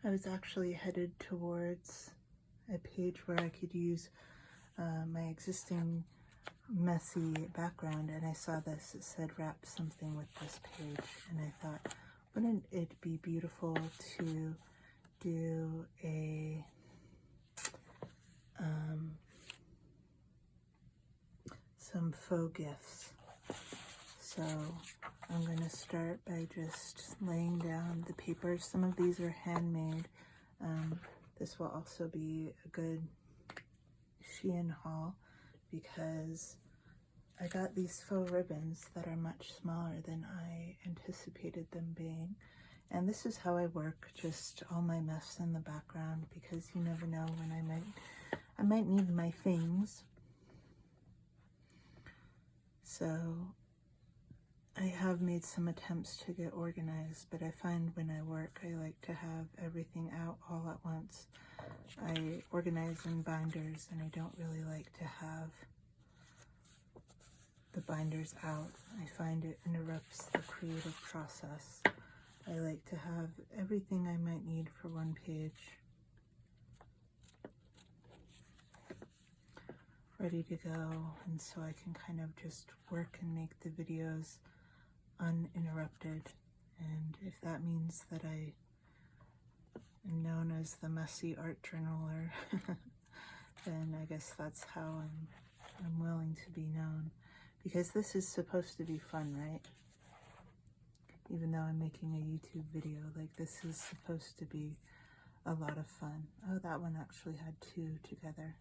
I was actually headed towards a page where I could use my existing messy background, and I saw this. It said wrap something with this page, and I thought, wouldn't it be beautiful to do a some faux gifts. So I'm going to start by just laying down the paper. Some of these are handmade. This will also be a good Shein haul because I got these faux ribbons that are much smaller than I anticipated them being. And this is how I work, just all my mess in the background, because you never know when I might need my things. So I have made some attempts to get organized, but I find when I work, I like to have everything out all at once. I organize in binders, and I don't really like to have the binders out. I find it interrupts the creative process. I like to have everything I might need for one page ready to go, and so I can kind of just work and make the videos uninterrupted. And if that means that I am known as the messy art journaler, then I guess that's how I'm willing to be known, because this is supposed to be fun, right? Even though I'm making a YouTube video, like, this is supposed to be a lot of fun. Oh, that one actually had two together.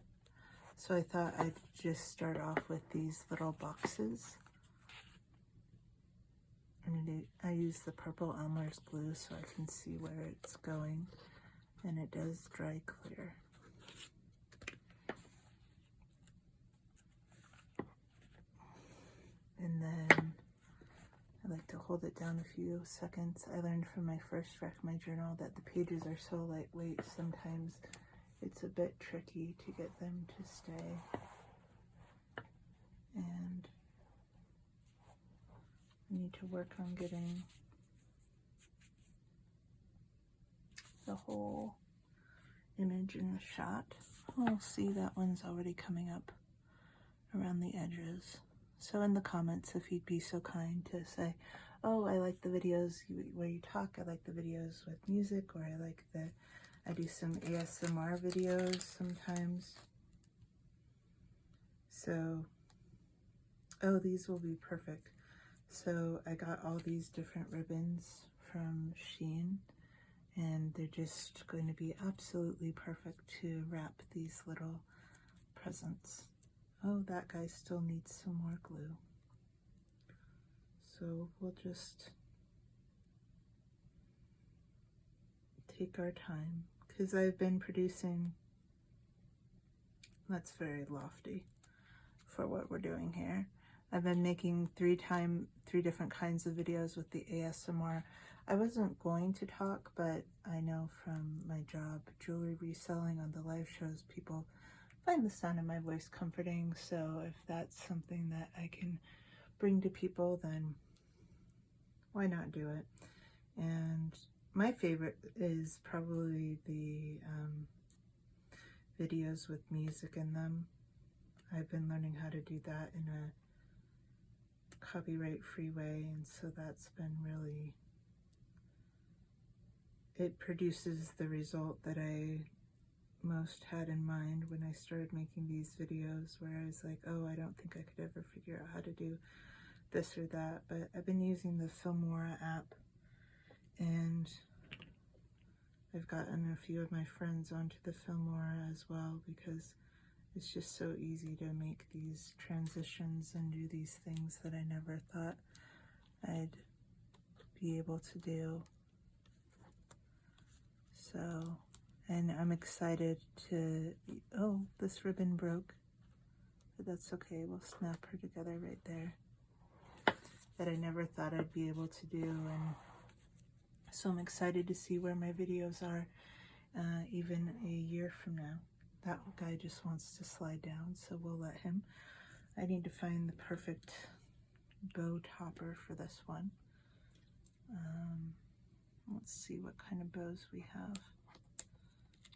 So I thought I'd just start off with these little boxes. And I use the purple Elmer's glue so I can see where it's going. And it does dry clear. And then I like to hold it down a few seconds. I learned from my first Wreck My Journal that the pages are so lightweight, sometimes it's a bit tricky to get them to stay. And I need to work on getting the whole image in the shot. Oh, see, that one's already coming up around the edges. So in the comments, if you'd be so kind to say, oh, I like the videos where you talk, I like the videos with music, or I do some ASMR videos sometimes. So, oh, these will be perfect. So I got all these different ribbons from Shein, and they're just going to be absolutely perfect to wrap these little presents. Oh, that guy still needs some more glue. So we'll just take our time, because I've been producing, that's very lofty for what we're doing here. I've been making three different kinds of videos with the ASMR. I wasn't going to talk, but I know from my job, jewelry reselling on the live shows, people find the sound of my voice comforting. So if that's something that I can bring to people, then why not do it? And my favorite is probably the videos with music in them. I've been learning how to do that in a copyright-free way, and so that's been really, it produces the result that I most had in mind when I started making these videos, where I was like, oh, I don't think I could ever figure out how to do this or that. But I've been using the Filmora app, and I've gotten a few of my friends onto the Filmora as well, because it's just so easy to make these transitions and do these things that I never thought I'd be able to do. So, and I'm excited to, oh, this ribbon broke, but that's okay. We'll snap her together right there. That I never thought I'd be able to do. And so I'm excited to see where my videos are even a year from now. That guy just wants to slide down, so we'll let him. I need to find the perfect bow topper for this one. Let's see what kind of bows we have.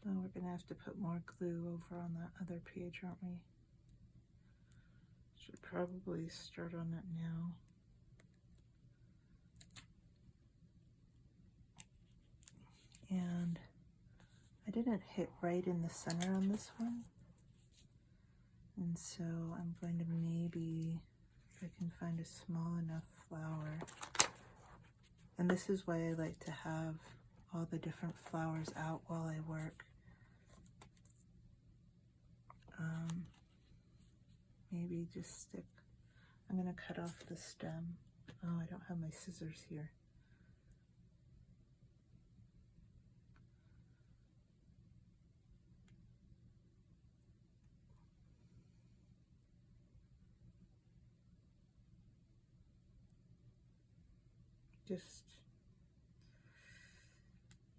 Oh, we're gonna have to put more glue over on that other page, aren't we? Should probably start on it now. And I didn't hit right in the center on this one. And so I'm going to maybe, if I can find a small enough flower. And this is why I like to have all the different flowers out while I work. Maybe just stick, I'm gonna cut off the stem. Oh, I don't have my scissors here. Just,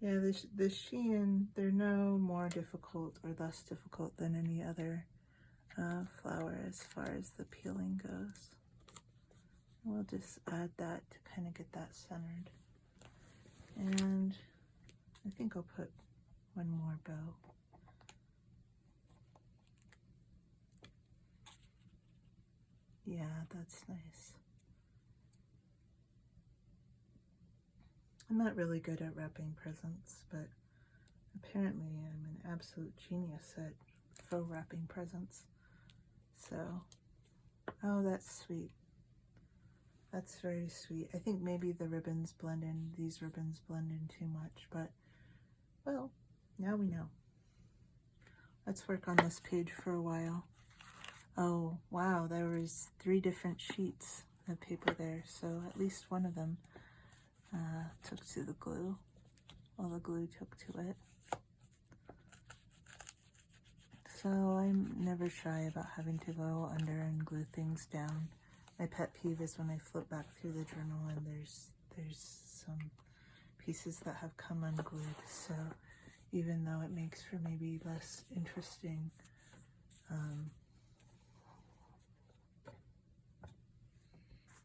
yeah, the Shein, they're no more difficult or less difficult than any other flower as far as the peeling goes. We'll just add that to kind of get that centered. And I think I'll put one more bow. Yeah, that's nice. I'm not really good at wrapping presents, but apparently I'm an absolute genius at faux wrapping presents. So, oh, that's sweet. That's very sweet. I think maybe the ribbons blend in, these ribbons blend in too much, but, well, now we know. Let's work on this page for a while. Oh, wow, there was 3 different sheets of paper there, so at least one of them took to the glue. Well, the glue took to it. So I'm never shy about having to go under and glue things down. My pet peeve is when I flip back through the journal and there's some pieces that have come unglued. So even though it makes for maybe less interesting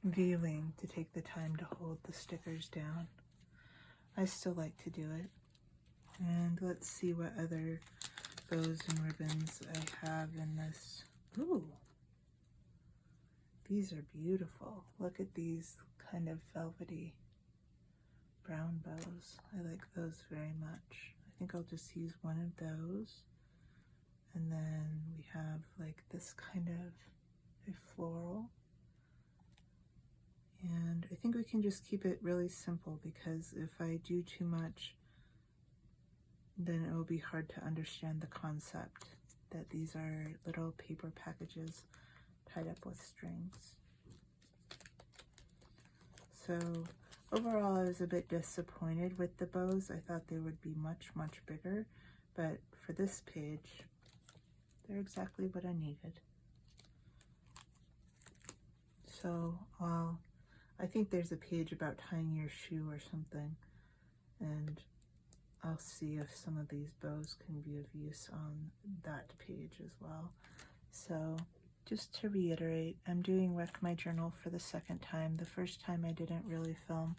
viewing to take the time to hold the stickers down, I still like to do it. And let's see what other bows and ribbons I have in this. Ooh, these are beautiful. Look at these kind of velvety brown bows. I like those very much. I think I'll just use one of those. And then we have like this kind of a floral. And I think we can just keep it really simple, because if I do too much, then it will be hard to understand the concept that these are little paper packages tied up with strings. So overall, I was a bit disappointed with the bows. I thought they would be much, much bigger, but for this page, they're exactly what I needed. So I think there's a page about tying your shoe or something, and I'll see if some of these bows can be of use on that page as well. So just to reiterate, I'm doing Wreck My Journal for the second time. The first time I didn't really film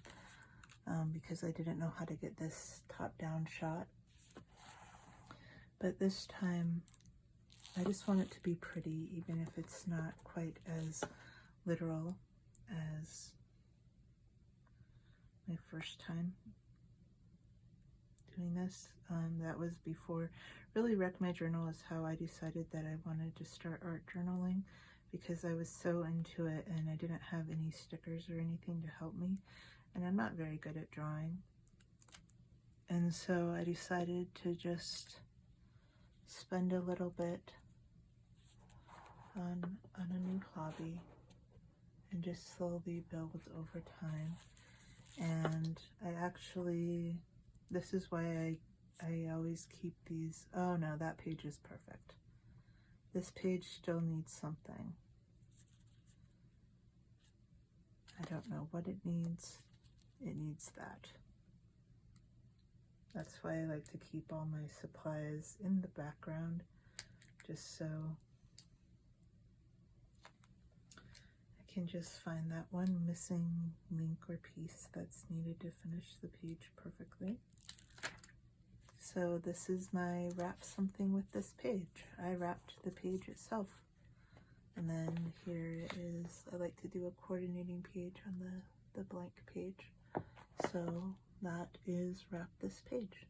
because I didn't know how to get this top-down shot. But this time, I just want it to be pretty, even if it's not quite as literal as my first time doing this. That was before, really Wreck My Journal is how I decided that I wanted to start art journaling, because I was so into it and I didn't have any stickers or anything to help me, and I'm not very good at drawing. And so I decided to just spend a little bit on a new hobby and just slowly build over time. And I actually, this is why I always keep these. Oh no, that page is perfect. This page still needs something. I don't know what it needs. It needs that. That's why I like to keep all my supplies in the background, just so I can just find that one missing link or piece that's needed to finish the page perfectly. So So this is my wrap something with this page. I wrapped the page itself. And then here is, I like to do a coordinating page on the blank page. So that is wrap this page.